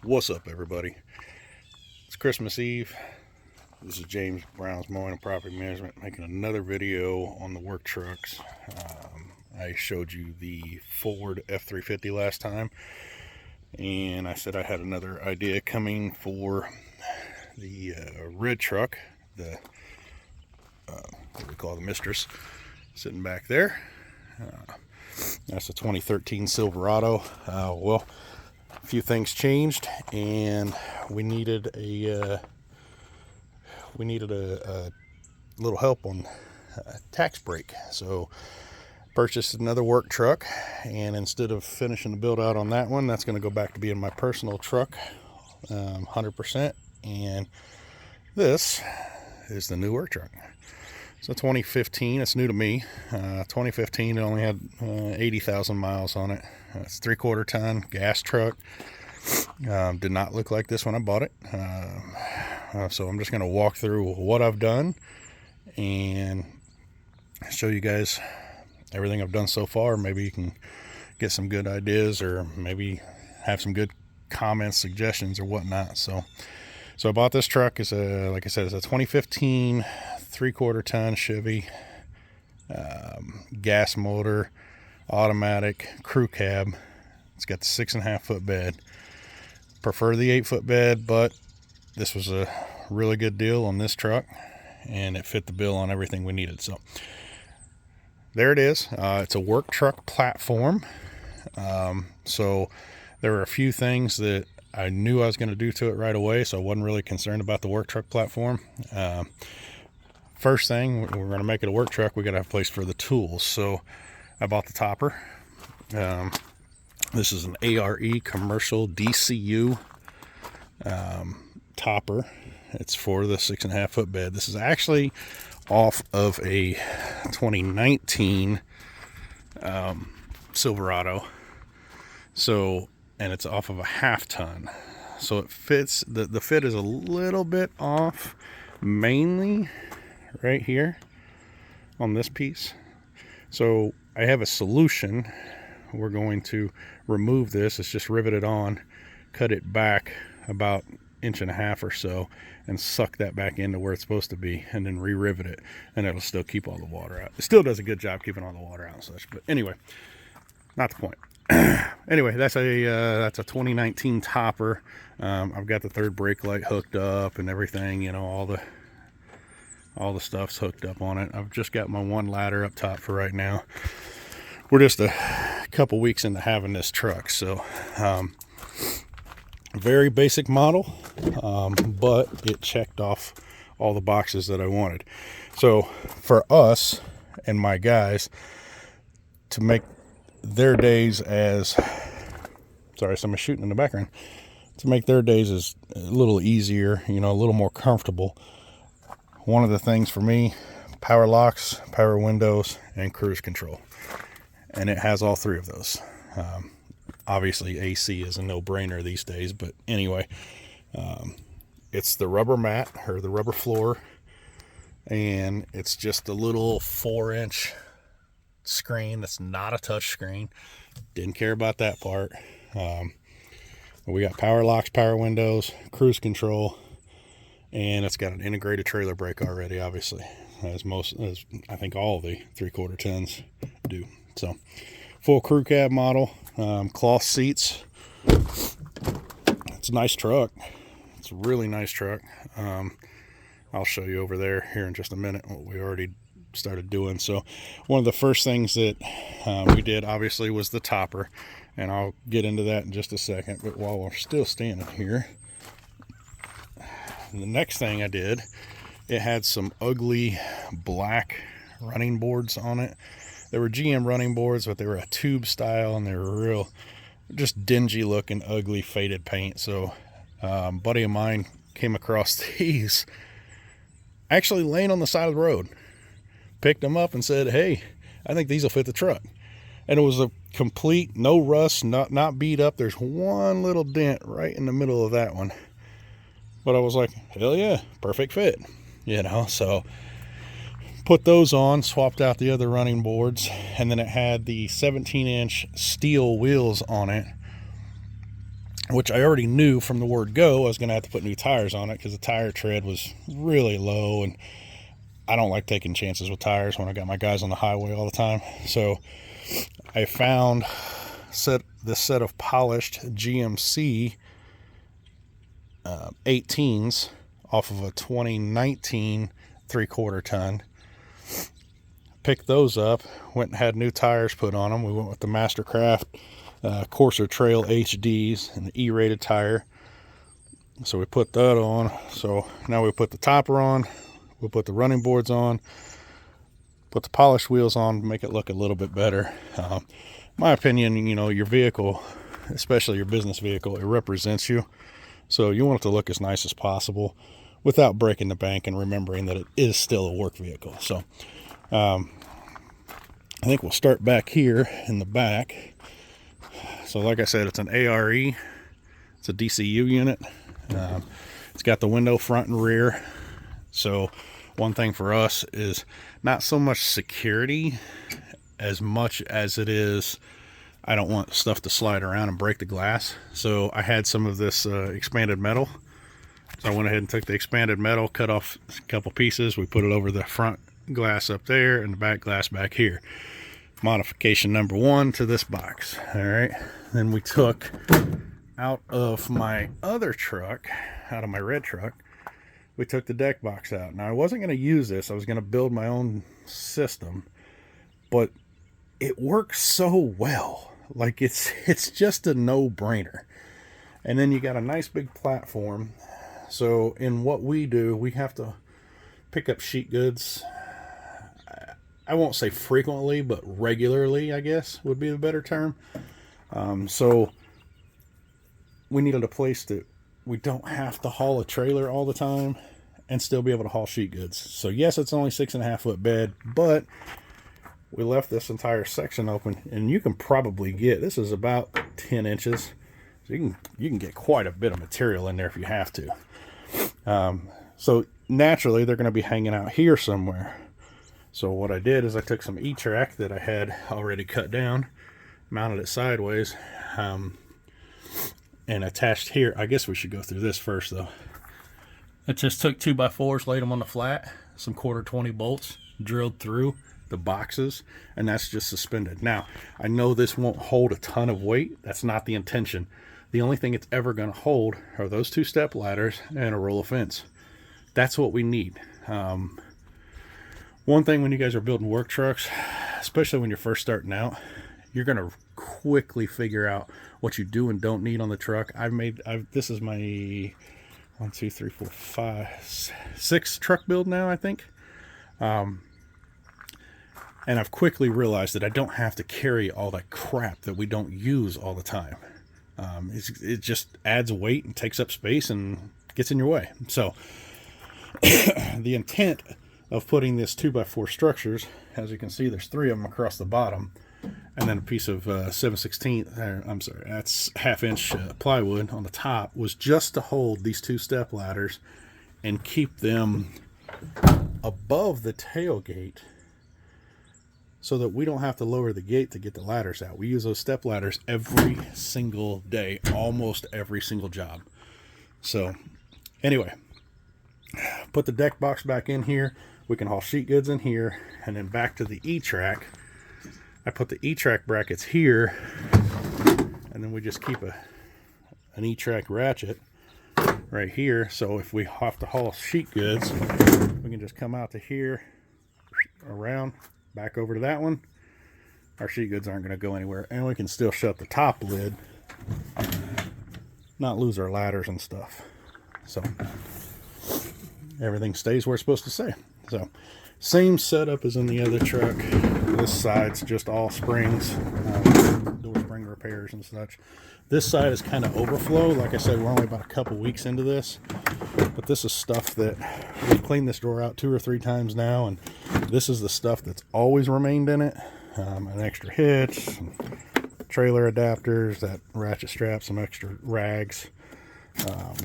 What's up, everybody? It's Christmas Eve. This is James Brown's Mowing and Property Management, making another video on the work trucks. I showed you the Ford F-350 last time, and I said I had another idea coming for the red truck, the what we call the Mistress, sitting back there. That's a 2013 Silverado. Well, a few things changed, and we needed a little help on tax break. So purchased another work truck, and instead of finishing the build out on that one, that's going to go back to being my personal truck, 100%. And this is the new work truck. So 2015, it's new to me. 2015, it only had 80,000 miles on it. It's 3/4 ton gas truck. Did not look like this when I bought it. So I'm just going to walk through what I've done and show you guys everything I've done so far. Maybe you can get some good ideas, or maybe have some good comments, suggestions, or whatnot. So I bought this truck. It's like I said, it's a 2015 3/4 ton Chevy, gas motor, automatic, crew cab. It's got the 6.5 foot bed. Prefer the 8 foot bed, but this was a really good deal on this truck, and it fit the bill on everything we needed. So there it is. It's a work truck platform. So there were a few things that I knew I was going to do to it right away, so I wasn't really concerned about the work truck platform. First thing, we're going to make it a work truck, we got to have a place for the tools. So I bought the topper. This is an ARE commercial DCU topper. It's for the 6.5 foot bed. This is actually off of a 2019 Silverado. So, and it's off of a 1/2 ton. So it fits, the fit is a little bit off, mainly right here on this piece. So I have a solution. We're going to remove this. It's just riveted on, cut it back about 1.5 inches or so, and suck that back into where it's supposed to be, and then re-rivet it, and it'll still keep all the water out. It still does a good job keeping all the water out and such, but anyway, not the point. Anyway, that's a 2019 topper. I've got the third brake light hooked up and everything, you know, all the stuff's hooked up on it. I've just got my one ladder up top for right now. We're just a couple weeks into having this truck, so very basic model, but it checked off all the boxes that I wanted. So for us and my guys to make their days as, sorry, somebody's shooting in the background, to make their days as a little easier, you know, a little more comfortable, one of the things for me, power locks, power windows, and cruise control. And it has all three of those. Obviously AC is a no-brainer these days, but anyway, it's the rubber mat, or the rubber floor, and it's just a little 4-inch screen that's not a touch screen. Didn't care about that part. We got power locks, power windows, cruise control, and it's got an integrated trailer brake already, obviously, as I think all the 3/4 tons do. So full crew cab model, cloth seats. It's a nice truck. It's a really nice truck. I'll show you over there here in just a minute what we already started doing. So one of the first things that we did, obviously, was the topper, and I'll get into that in just a second. But while we're still standing here, the next thing I did, it had some ugly black running boards on it. They were GM running boards, but they were a tube style, and they were real, just dingy looking, ugly, faded paint. So a buddy of mine came across these actually laying on the side of the road, picked them up and said, hey, I think these will fit the truck. And it was a complete, no rust, not beat up. There's one little dent right in the middle of that one. But I was like, hell yeah, perfect fit, you know. So put those on, swapped out the other running boards, and then it had the 17-inch steel wheels on it. which I already knew from the word go I was going to have to put new tires on it because the tire tread was really low, and I don't like taking chances with tires when I got my guys on the highway all the time. So I found this set of polished GMC 18s off of a 2019 3/4 ton. Picked those up, went and had new tires put on them. We went with the Mastercraft Corsa Trail HDs and the E-rated tire. So we put that on. So now we put the topper on, we'll put the running boards on, put the polished wheels on, make it look a little bit better. My opinion, you know, your vehicle, especially your business vehicle, it represents you. So you want it to look as nice as possible without breaking the bank and remembering that it is still a work vehicle. So I think we'll start back here in the back. So like I said, it's an ARE. It's a DCU unit. It's got the window front and rear. So one thing for us is not so much security as much as it is I don't want stuff to slide around and break the glass. So I had some of this expanded metal. So I went ahead and took the expanded metal, cut off a couple pieces. We put it over the front glass up there and the back glass back here. Modification number one to this box. All right. Then we took out of my other truck, out of my red truck, we took the deck box out. Now I wasn't going to use this. I was going to build my own system, but it works so well. Like it's just a no-brainer. And then you got a nice big platform. So in what we do, we have to pick up sheet goods. I won't say frequently, but regularly, I guess would be the better term. So we needed a place that we don't have to haul a trailer all the time and still be able to haul sheet goods. So yes, it's only 6.5 foot bed, but we left this entire section open, and you can probably get, this is about 10 inches. So you can get quite a bit of material in there if you have to. So naturally they're going to be hanging out here somewhere. So what I did is I took some E-track that I had already cut down, mounted it sideways, and attached here. I guess we should go through this first though. I just took 2x4s, laid them on the flat, some 1/4 bolts, drilled through the boxes, and that's just suspended. Now, I know this won't hold a ton of weight. That's not the intention. The only thing it's ever going to hold are those 2 step ladders and a roll of fence. That's what we need. One thing when you guys are building work trucks, especially when you're first starting out, you're going to quickly figure out what you do and don't need on the truck. This is my 1, 2, 3, 4, 5, 6 truck build now, I think. And I've quickly realized that I don't have to carry all that crap that we don't use all the time. It just adds weight and takes up space and gets in your way. So the intent of putting this 2x4 structures, as you can see, there's 3 of them across the bottom, and then a piece of 7/16, I'm sorry, that's 1/2 inch plywood on the top, was just to hold these 2 step ladders and keep them above the tailgate so that we don't have to lower the gate to get the ladders out. We use those step ladders every single day, almost every single job. So anyway, put the deck box back in here. We can haul sheet goods in here, and then back to the E-track. I put the E-track brackets here, and then we just keep an E-track ratchet right here. So if we have to haul sheet goods, we can just come out to here, around, back over to that one. Our sheet goods aren't going to go anywhere, and we can still shut the top lid, not lose our ladders and stuff. So everything stays where it's supposed to stay. So same setup as in the other truck. This side's just all springs, door spring repairs and such. This side is kind of overflow. Like I said, we're only about a couple weeks into this, but this is stuff that we've cleaned this drawer out 2 or 3 times now, and this is the stuff that's always remained in it. An extra hitch, some trailer adapters, that ratchet strap, some extra rags,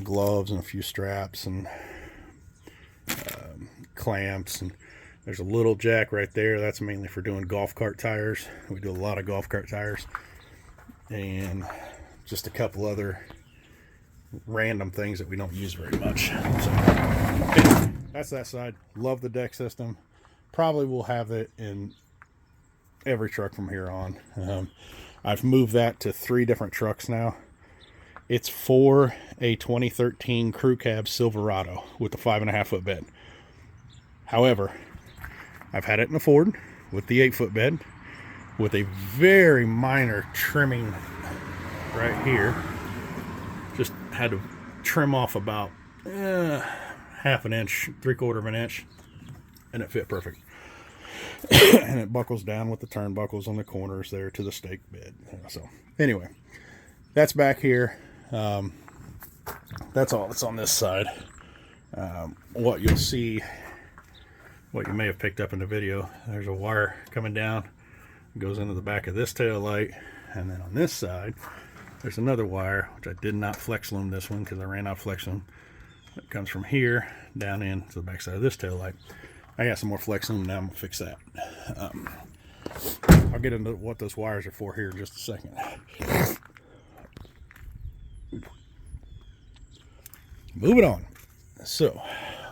gloves, and a few straps, and clamps, and there's a little jack right there. That's mainly for doing golf cart tires. We do a lot of golf cart tires, and just a couple other random things that we don't use very much. So anyway, that's that side. Love the deck system. Probably will have it in every truck from here on. I've moved that to 3 different trucks now. It's for a 2013 Crew Cab Silverado with the 5.5 foot bed. However, I've had it in a Ford with the 8 foot bed with a very minor trimming right here. Just had to trim off about half an inch, 3/4 of an inch, and it fit perfect. And it buckles down with the turnbuckles on the corners there to the stake bed. So anyway, that's back here. That's all that's on this side. What you'll see, what you may have picked up in the video, there's a wire coming down, goes into the back of this tail light, and then on this side there's another wire, which I did not flex loom this one because I ran out of flex loom. It comes from here down into the back side of this tail light. I got some more flex loom now. I'm gonna fix that. I'll get into what those wires are for here in just a second. Moving on. So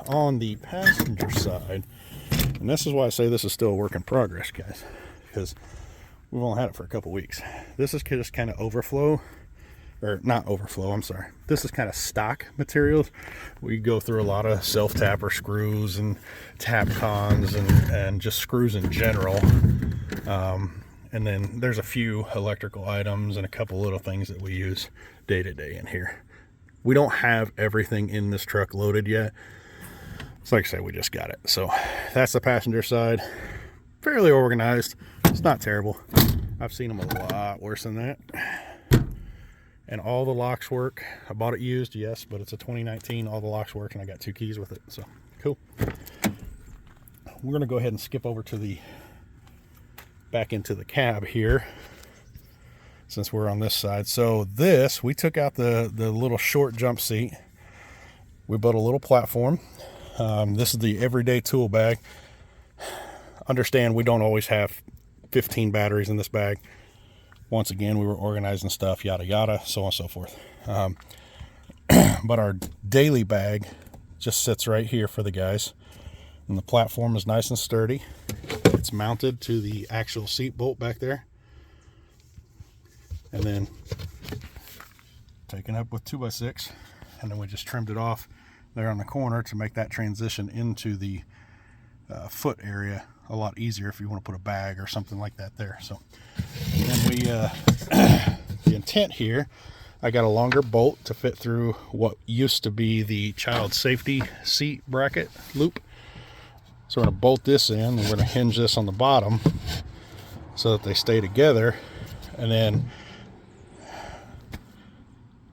on the passenger side, and this is why I say this is still a work in progress, guys, because we've only had it for a couple weeks. This is just kind of overflow, or not overflow, I'm sorry. This is kind of stock materials. We go through a lot of self-tapper screws and Tapcons and just screws in general. And then there's a few electrical items and a couple little things that we use day to day in here. We don't have everything in this truck loaded yet. It's like I say, we just got it. So that's the passenger side. Fairly organized. It's not terrible. I've seen them a lot worse than that. And all the locks work. I bought it used, yes, but it's a 2019. All the locks work, and I got 2 keys with it. So cool. We're going to go ahead and skip over to the back into the cab here, since we're on this side. So this, we took out the little short jump seat. We built a little platform. This is the everyday tool bag. Understand, we don't always have 15 batteries in this bag. Once again, we were organizing stuff, yada yada, so on and so forth. But our daily bag just sits right here for the guys, and the platform is nice and sturdy. It's mounted to the actual seat bolt back there, and then taken up with 2x6, and then we just trimmed it off there on the corner to make that transition into the foot area a lot easier if you want to put a bag or something like that there. So then we the intent here, I got a longer bolt to fit through what used to be the child safety seat bracket loop. So we're going to bolt this in, and we're going to hinge this on the bottom so that they stay together. And then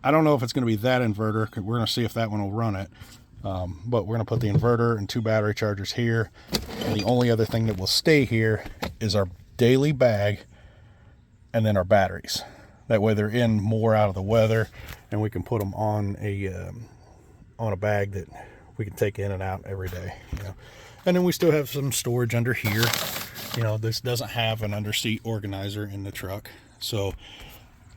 I don't know if it's going to be that inverter. We're going to see if that one will run it. But we're going to put the inverter and 2 battery chargers here. And the only other thing that will stay here is our daily bag and then our batteries. That way they're in more out of the weather, and we can put them on a bag that we can take in and out every day. You know. And then we still have some storage under here. You know, this doesn't have an underseat organizer in the truck, so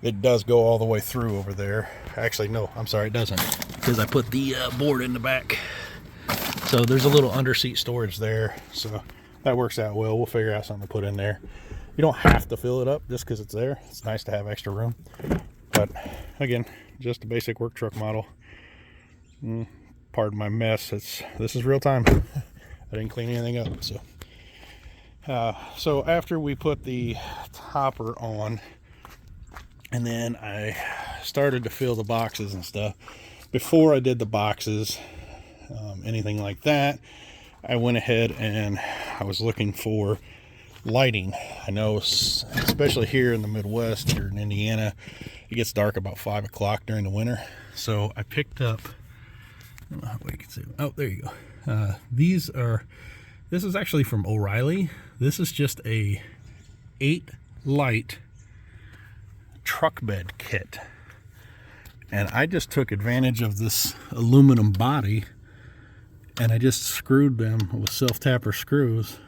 it does go all the way through over there. Actually, no, I'm sorry, it doesn't, because I put the board in the back. So there's a little underseat storage there, so that works out well. We'll figure out something to put in there. You don't have to fill it up just because it's there. It's nice to have extra room. But again, just a basic work truck model. Pardon my mess. This is real time. I didn't clean anything up. So after we put the topper on, and then I started to fill the boxes and stuff. Before I did the boxes, anything like that, I went ahead and I was looking for lighting. I know, especially here in the Midwest, here in Indiana, it gets dark about 5 o'clock during the winter. So I picked up, I don't know how you can see. Oh, there you go. This is actually from O'Reilly. This is just a 8 light truck bed kit, and I just took advantage of this aluminum body, and I just screwed them with self-tapper screws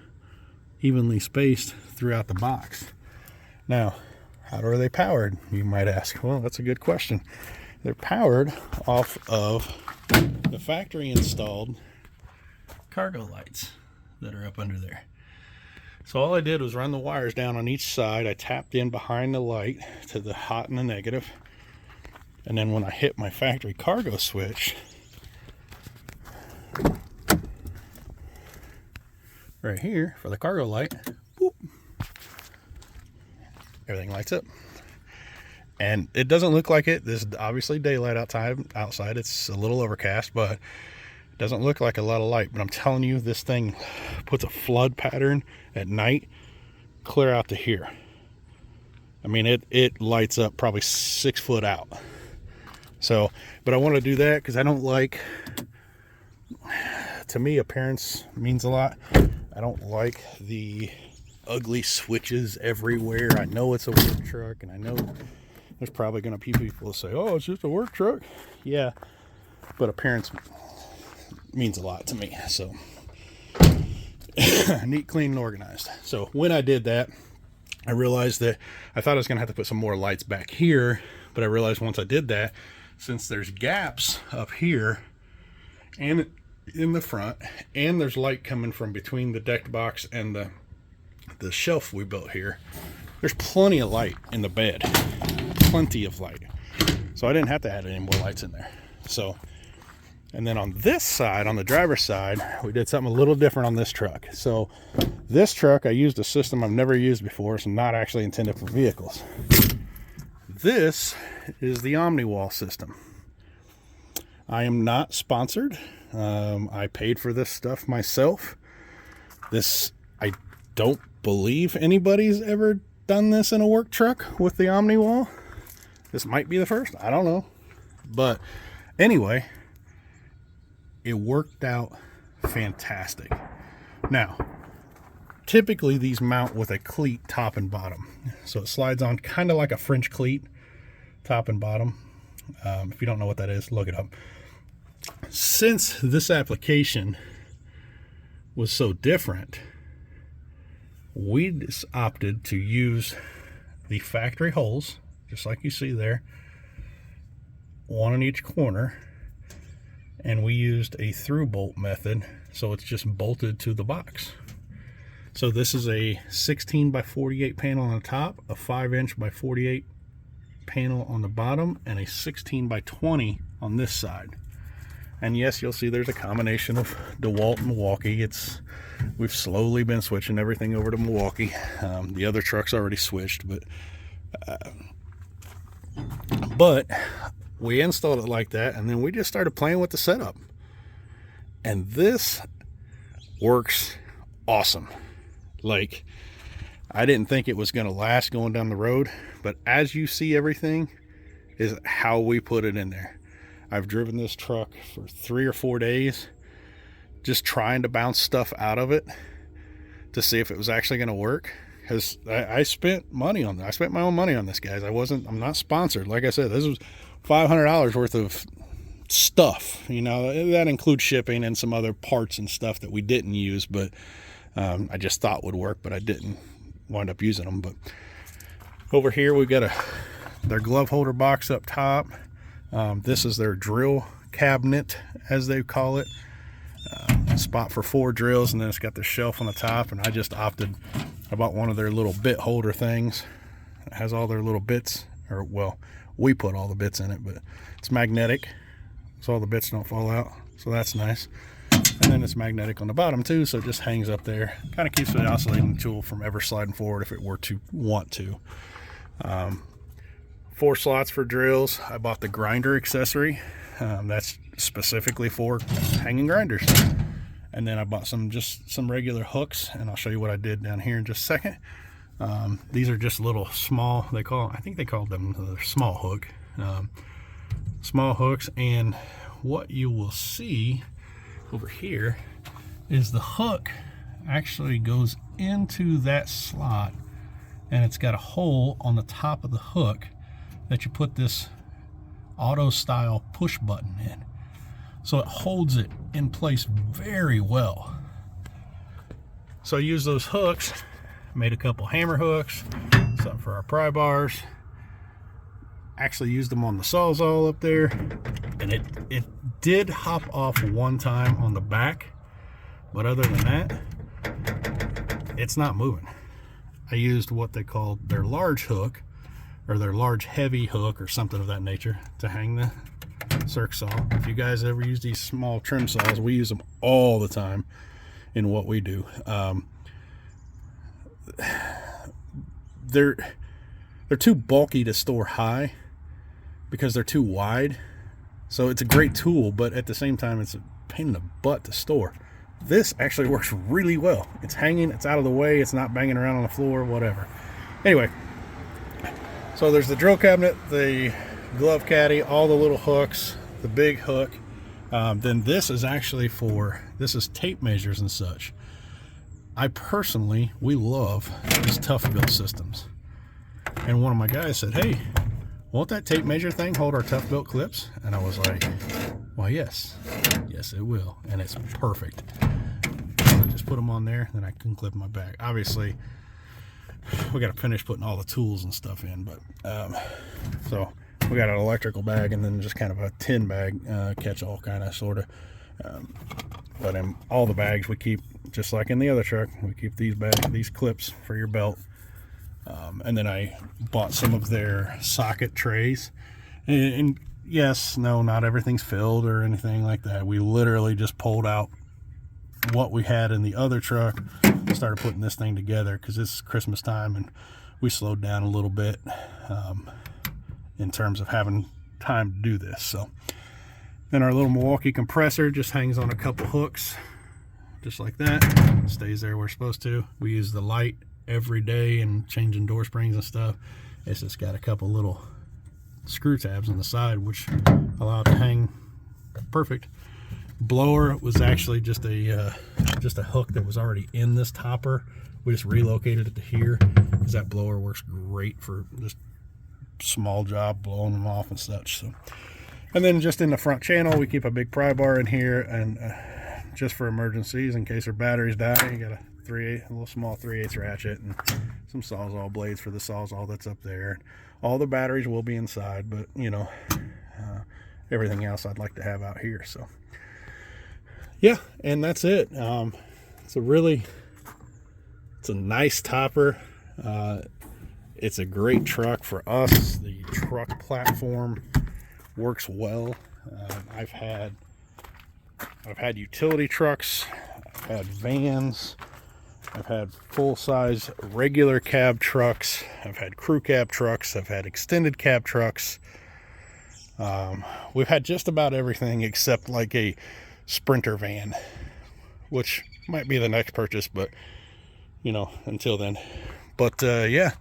evenly spaced throughout the box. Now, how are they powered, you might ask? Well, that's a good question. they're powered off of the factory installed cargo lights that are up under there. So all I did was run the wires down on each side. I tapped in behind the light to the hot and the negative. And then when I hit my factory cargo switch, right here for the cargo light, boop, everything lights up. And it doesn't look like it. This is obviously daylight outside. It's a little overcast, but it doesn't look like a lot of light. But I'm telling you, this thing puts a flood pattern at night clear out to here. I mean, it lights up probably 6 foot out. So, but I want to do that because I don't like, to me, appearance means a lot. I don't like the ugly switches everywhere. I know it's a work truck, and I know there's probably going to be people that say, oh, it's just a work truck. Yeah, but appearance means a lot to me. So, neat, clean, and organized. So when I did that, I realized that I thought I was going to have to put some more lights back here, but I realized once I did that, since there's gaps up here and in the front, and there's light coming from between the decked box and the shelf we built here, there's plenty of light in the bed. Plenty of light. So I didn't have to add any more lights in there. So, and then on this side, on the driver's side, we did something a little different on this truck. So this truck, I used a system I've never used before. It's not actually intended for vehicles. This is the OmniWall system. I am not sponsored. I paid for this stuff myself. I don't believe anybody's ever done this in a work truck with the OmniWall. This might be the first. I don't know. But anyway, it worked out fantastic. Now, typically these mount with a cleat top and bottom. So it slides on kind of like a French cleat, top and bottom. If you don't know what that is, look it up. Since this application was so different, we just opted to use the factory holes, just like you see there, one in each corner, and we used a through bolt method, so it's just bolted to the box. So this is a 16 by 48 panel on the top, a 5-inch by 48 panel on the bottom, and a 16 by 20 on this side. And yes, you'll see there's a combination of DeWalt and Milwaukee. We've slowly been switching everything over to Milwaukee. The other truck's already switched, but we installed it like that, and then we just started playing with the setup. And this works awesome. Like, I didn't think it was going to last going down the road, but as you see, everything is how we put it in there. I've driven this truck for 3 or 4 days just trying to bounce stuff out of it to see if it was actually going to work, because I spent money on that. I spent my own money on this, guys. I'm not sponsored. Like I said, this was $500 worth of stuff. You know, that includes shipping and some other parts and stuff that we didn't use, but I just thought would work, but I didn't wind up using them. But over here we've got their glove holder box up top. This is their drill cabinet, as they call it. A spot for 4 drills, and then it's got the shelf on the top, and I bought one of their little bit holder things. It has all their little bits, or well, we put all the bits in it, but it's magnetic, so all the bits don't fall out, so that's nice. And then it's magnetic on the bottom too, so it just hangs up there. Kind of keeps the oscillating tool from ever sliding forward if it were to want to. 4 slots for drills. I bought the grinder accessory. That's specifically for hanging grinders. And then I bought some regular hooks, and I'll show you what I did down here in just a second. These are just little small, I think they called them the small hook. Small hooks, and what you will see over here is the hook actually goes into that slot, and it's got a hole on the top of the hook that you put this auto style push button in, so it holds it in place very well. So I used those hooks, made a couple hammer hooks, something for our pry bars, actually used them on the Sawzall up there, and it did hop off one time on the back, but other than that, it's not moving. I used what they called their large hook, or their large heavy hook, or something of that nature, to hang the circ saw. If you guys ever use these small trim saws, we use them all the time in what we do. They're too bulky to store high because they're too wide. So it's a great tool, but at the same time, it's a pain in the butt to store. This actually works really well. It's hanging, it's out of the way, it's not banging around on the floor, whatever. Anyway, so there's the drill cabinet, the glove caddy, all the little hooks, the big hook. Then this is actually this is tape measures and such. We love these Tough Built systems. And one of my guys said, hey, won't that tape measure thing hold our Tough Built clips? And I was like, well, yes it will, and it's perfect. So I just put them on there, then I can clip my bag. Obviously we got to finish putting all the tools and stuff in, but so we got an electrical bag and then just kind of a tin bag, catch-all kind of sort of, but in all the bags we keep, just like in the other truck, we keep these clips for your belt. And then I bought some of their socket trays, and yes, no, not everything's filled or anything like that. We literally just pulled out what we had in the other truck, started putting this thing together because it's Christmas time and we slowed down a little bit in terms of having time to do this. So then our little Milwaukee compressor just hangs on a couple hooks just like that, stays there where it's supposed to. We use the light every day and changing door springs and stuff. It's just got a couple little screw tabs on the side which allow it to hang perfect. Blower was actually just a hook that was already in this topper. We just relocated it to here because that blower works great for just small job blowing them off and such. So, and then just in the front channel we keep a big pry bar in here, and just for emergencies in case our batteries die, you got a little small 3/8 ratchet and some Sawzall blades for the Sawzall that's up there. All the batteries will be inside, but you know, everything else I'd like to have out here. So yeah, and that's it. It's a nice topper. It's a great truck for us. The truck platform works well. I've had utility trucks, I've had vans, I've had full-size regular cab trucks, I've had crew cab trucks, I've had extended cab trucks. We've had just about everything except like a Sprinter van, which might be the next purchase, but you know, until then. But yeah,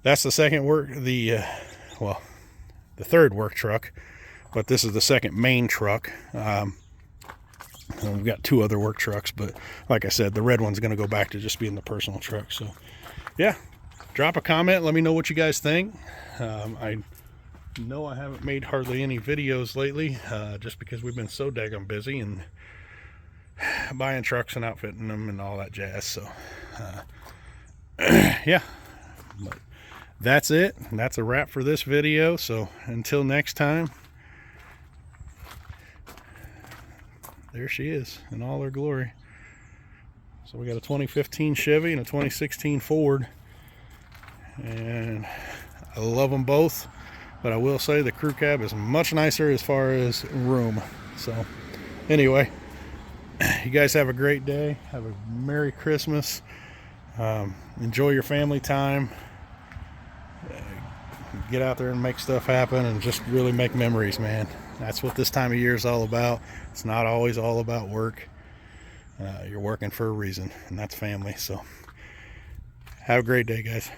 that's the third work truck, but this is the second main truck. We've got two other work trucks, but like I said, the red one's going to go back to just being the personal truck. So yeah, drop a comment, let me know what you guys think. I know I haven't made hardly any videos lately, just because we've been so daggone busy and buying trucks and outfitting them and all that jazz. So yeah, but that's it. That's a wrap for this video. So until next time, there she is in all her glory. So we got a 2015 Chevy and a 2016 Ford, and I love them both, but I will say the crew cab is much nicer as far as room. So anyway, you guys have a great day. Have a Merry Christmas. Enjoy your family time. Get out there and make stuff happen and just really make memories, man. That's what this time of year is all about. It's not always all about work. You're working for a reason, and that's family. So have a great day, guys.